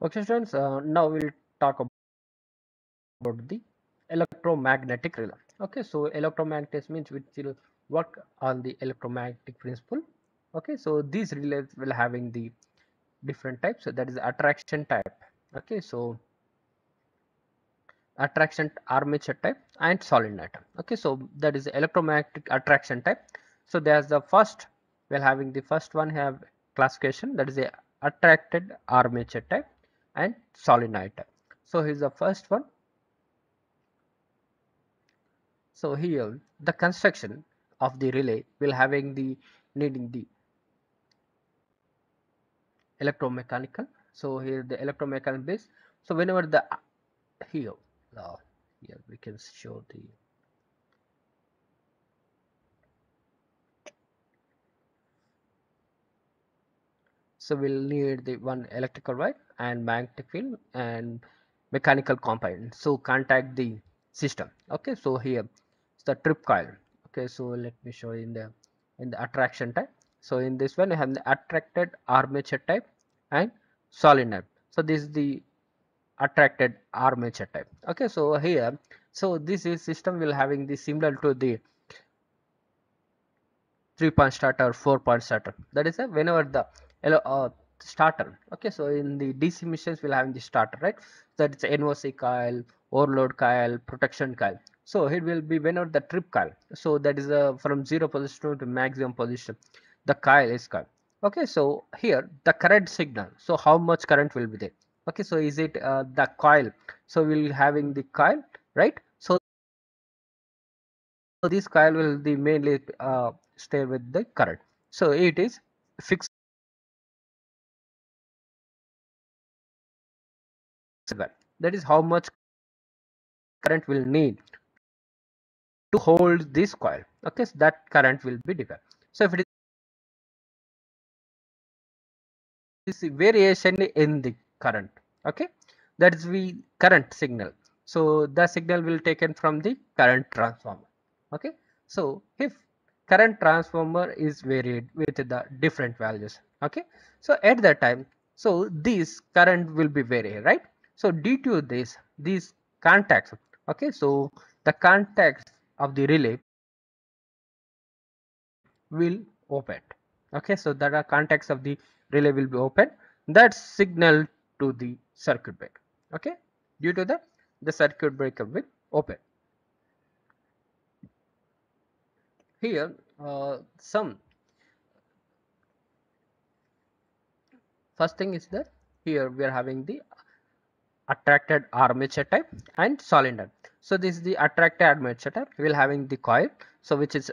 Okay, students, now we'll talk about the electromagnetic relay. Okay, so electromagnetic means which will work on the electromagnetic principle. Okay, so these relays will having the different types. So that is attraction type. Okay, so attraction armature type and solenoid type. Okay, so that is electromagnetic attraction type. So there's the first, we're having the first one have classification, that is a attracted armature type and solenoid type. So here's the first one. So here the construction of the relay will having the needing the electromechanical. So here the electromechanical base. So whenever the here uh, here we can show the, so we'll need the one electrical wire and magnetic field and mechanical component. So contact the system. Okay, so here it's the trip coil. Okay, so let me show you in the attraction type. So in this one, I have the attracted armature type and solenoid. So this is the attracted armature type. Okay, so here, so this is system will having the similar to the 3-point starter, 4-point starter. That is whenever the starter. Okay, so in the DC missions we'll have the starter, right? That it's NOC coil, overload coil, protection coil. So it will be whenever the trip coil. So that is from 0 position to maximum position. The coil is coil. Okay, so here the current signal. So how much current will be there? Okay, so is it the coil? So we'll having the coil, right? So this coil will be mainly stay with the current. So it is fixed coil. That is how much current will need to hold this coil. Okay, so that current will be different. So if it is variation in the current, okay, that is the current signal. So the signal will taken from the current transformer. Okay, so if current transformer is varied with the different values, okay, so at that time, so this current will be varied, right? So due to this, these contacts, okay, so the contacts of the relay will open. Okay, so that are contacts of the relay will be open. That signal to the circuit breaker. Okay, due to that, the circuit breaker will open. Here, some first thing is that here we are having the attracted armature type and solenoid. So this is the attracted armature type. We will having the coil, so which is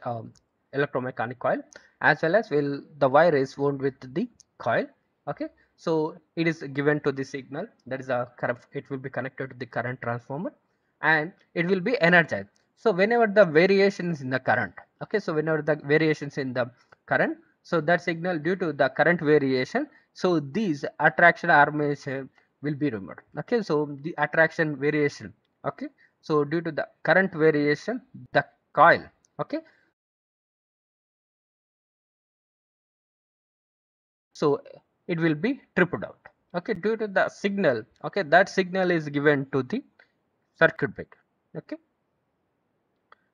electromechanic coil, as well as will the wire is wound with the coil. Okay, so it is given to the signal, that is a current, it will be connected to the current transformer and it will be energized. So whenever the variations in the current, okay, so whenever the variations in the current, so that signal due to the current variation, so these attraction armature will be removed. Okay, so the attraction variation, okay, so due to the current variation, the coil, okay, so it will be tripped out. Okay, due to the signal, okay, that signal is given to the circuit breaker. Okay,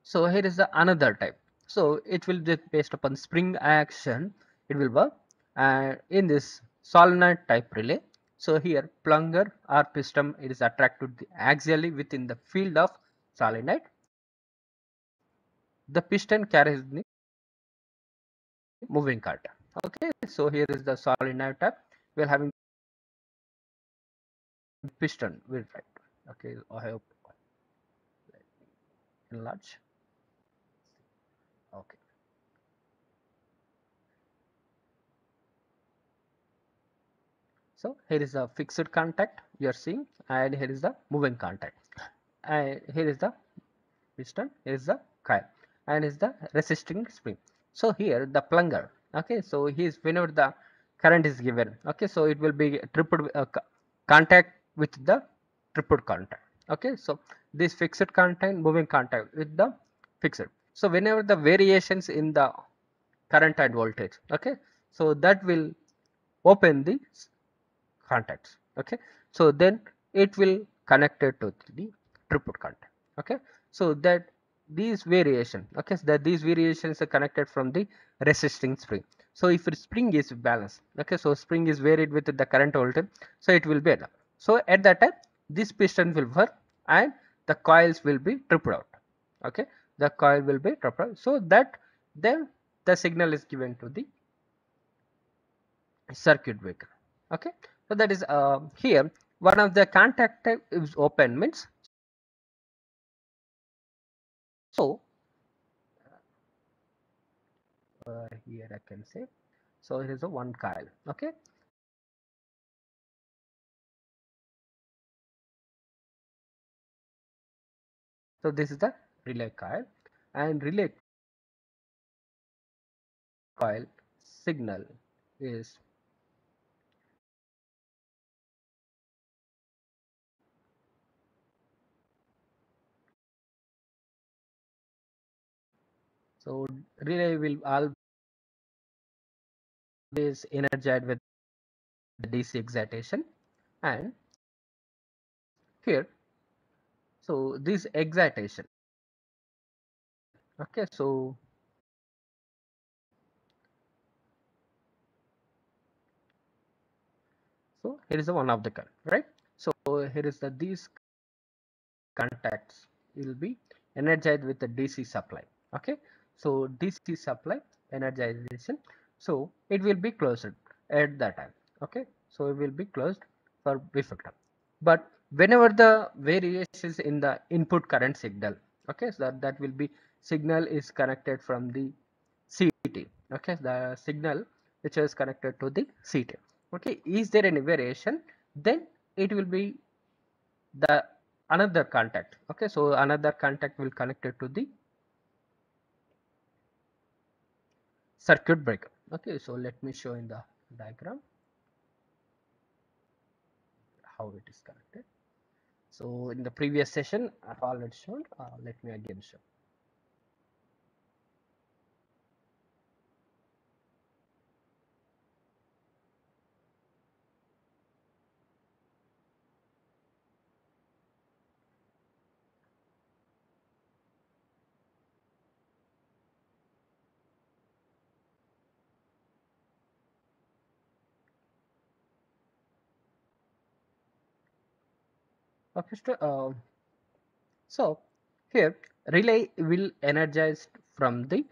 so here is the another type. So it will be based upon spring action, it will work. And in this solenoid type relay, so here plunger or piston, it is attracted axially within the field of solenoid. The piston carries the moving current. Okay, so here is the solenoid type. We are having piston with right. Okay, I hope enlarge. Okay, so here is the fixed contact you are seeing, and here is the moving contact. And here is the piston, here is the coil, and is the resisting spring. So here the plunger. Okay, so he is whenever the current is given. Okay, so it will be tripled contact with the tripled contact. Okay, so this fixed contact, moving contact with the fixed. So whenever the variations in the current and voltage, okay, so that will open the contacts. Okay, So then it will connect it to the triplet contact. Okay, so that these variation, okay, so that these variations are connected from the resisting spring. So if the spring is balanced, okay, so spring is varied with the current voltage, so it will be enough. So at that time this piston will work and the coils will be tripped out. Okay, the coil will be tripped out, so that then the signal is given to the circuit breaker. Okay, so that is here one of the contact type is open means, so here I can say, so here is a one coil. Okay, so this is the relay coil, and relay coil signal is, so relay will always energized with the DC excitation, and here, so this excitation, okay, so here is the one of the current, right? So here is the these contacts will be energized with the DC supply. Okay, so DC supply energization, so it will be closed at that time. Okay, so it will be closed for before time. But whenever the variations in the input current signal, okay, so that will be signal is connected from the CT. Okay, the signal which is connected to the CT. Okay, is there any variation? Then it will be the another contact. Okay, so another contact will connect it to the circuit breaker. Okay, so let me show in the diagram how it is connected. So in the previous session I've already shown, let me again show. Okay, so here relay will energize from the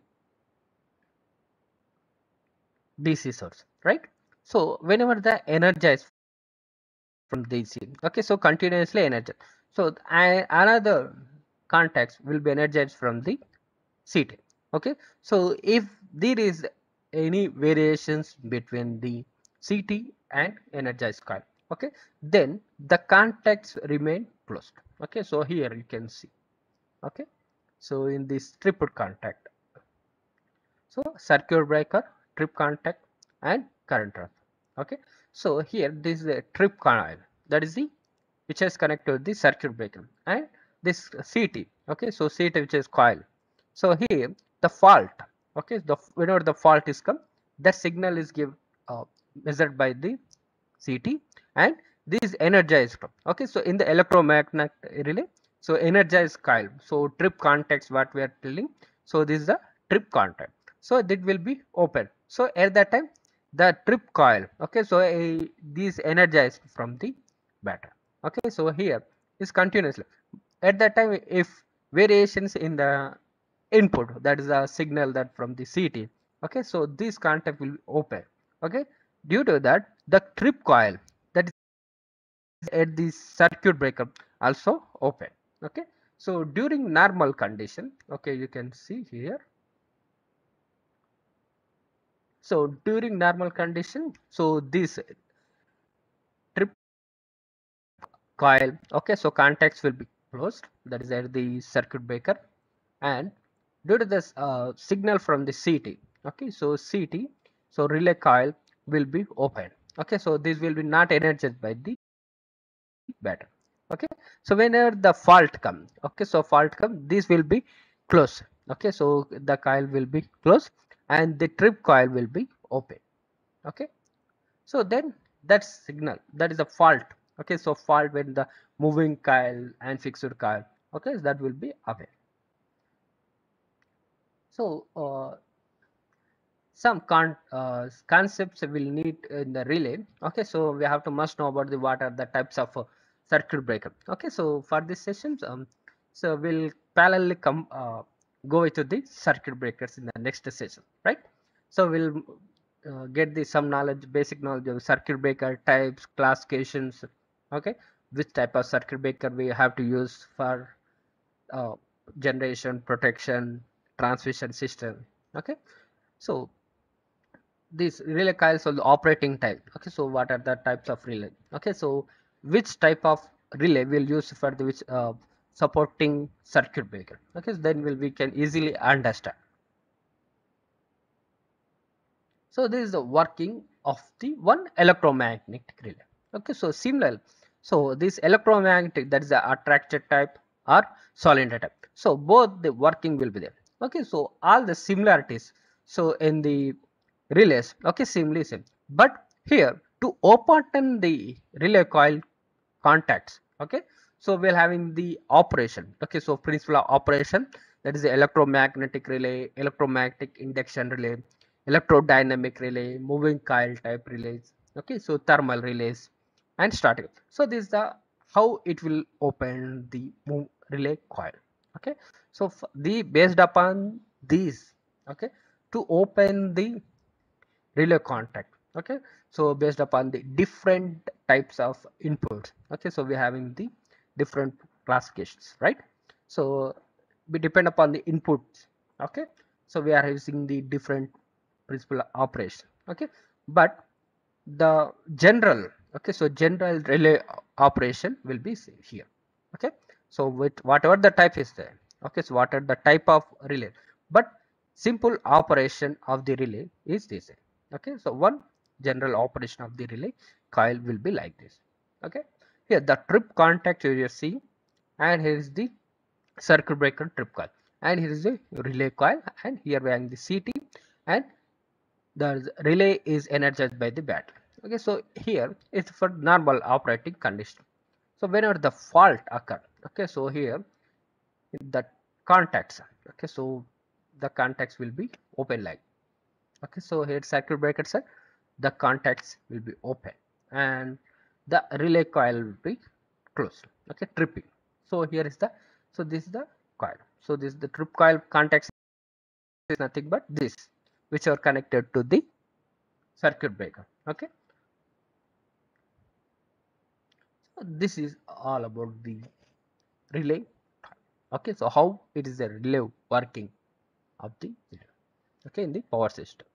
DC source, right? So whenever the energize from DC, okay, so continuously energized, so another contacts will be energized from the CT. Okay, so if there is any variations between the CT and energized coil, okay, then the contacts remain closed. Okay, so here you can see, okay, so in this triple contact, so circuit breaker, trip contact and current transfer. Okay, so here this is a trip coil, that is the which is connected to the circuit breaker, and this CT. Okay, so CT which is coil. So here the fault, okay, the whenever the fault is come, that signal is uh, measured by the CT, and this is energized. Okay, so in the electromagnetic relay, so energized coil, so trip contacts what we are telling, so this is the trip contact, so that will be open. So at that time the trip coil, okay, so this energized from the battery. Okay, so here is continuously at that time, if variations in the input, that is a signal that from the CT, okay, so this contact will open. Okay, due to that the trip coil that is at the circuit breaker also open. Okay, so during normal condition, okay, you can see here, so during normal condition, so this trip coil, okay, so contacts will be closed, that is at the circuit breaker, and due to this signal from the CT, okay, so CT, so relay coil will be open. Okay, so this will be not energized by the battery. Okay, so whenever the fault come, okay, so fault come, this will be closed. Okay, so the coil will be closed and the trip coil will be open. Okay, so then that signal, that is a fault, Okay, so fault when the moving coil and fixed coil, okay, that will be away. So some concepts will need in the relay. Okay, so we have to must know about the what are the types of circuit breaker. Okay, so for this sessions, so we'll parallelly come go into the circuit breakers in the next session, right? So we'll get the some knowledge, basic knowledge of circuit breaker types, classifications. Okay, which type of circuit breaker we have to use for uh, generation, protection, transmission system. Okay, so this relay coils on the operating type. Okay, so what are the types of relay? Okay, so which type of relay will use for the which supporting circuit breaker? Okay, so then we can easily understand. So this is the working of the one electromagnetic relay. Okay, so similar. So this electromagnetic, that is the attracted type or solenoid type. So both the working will be there. Okay, so all the similarities. So in the relays, okay, same. But here to open the relay coil contacts, okay, so we're having the operation. Okay, so principle of operation, that is the electromagnetic relay, electromagnetic induction relay, electrodynamic relay, moving coil type relays, okay, so thermal relays and static. So this is the how it will open the relay coil. Okay, so the based upon these, okay, to open the relay contact. Okay, so based upon the different types of inputs, okay, so we're having the different classifications, right? So we depend upon the inputs. Okay, so we are using the different principal operation. Okay, but the general, okay, so general relay operation will be here. Okay, so with whatever the type is there, okay, so what are the type of relay, but simple operation of the relay is this. Okay, so one general operation of the relay coil will be like this. Okay, here the trip contact you see, and here is the circuit breaker trip coil, and here is the relay coil, and here we have the CT, and the relay is energized by the battery. Okay, so here it's for normal operating condition. So whenever the fault occur, okay, so here the contacts, okay, so the contacts will be open like, okay, so here circuit breaker side, the contacts will be open and the relay coil will be closed. Okay, tripping. So here is the, so this is the coil. So this is the trip coil contacts is nothing but this, which are connected to the circuit breaker. Okay, so this is all about the relay. Okay, so how it is a relay working of the relay, okay, in the power system.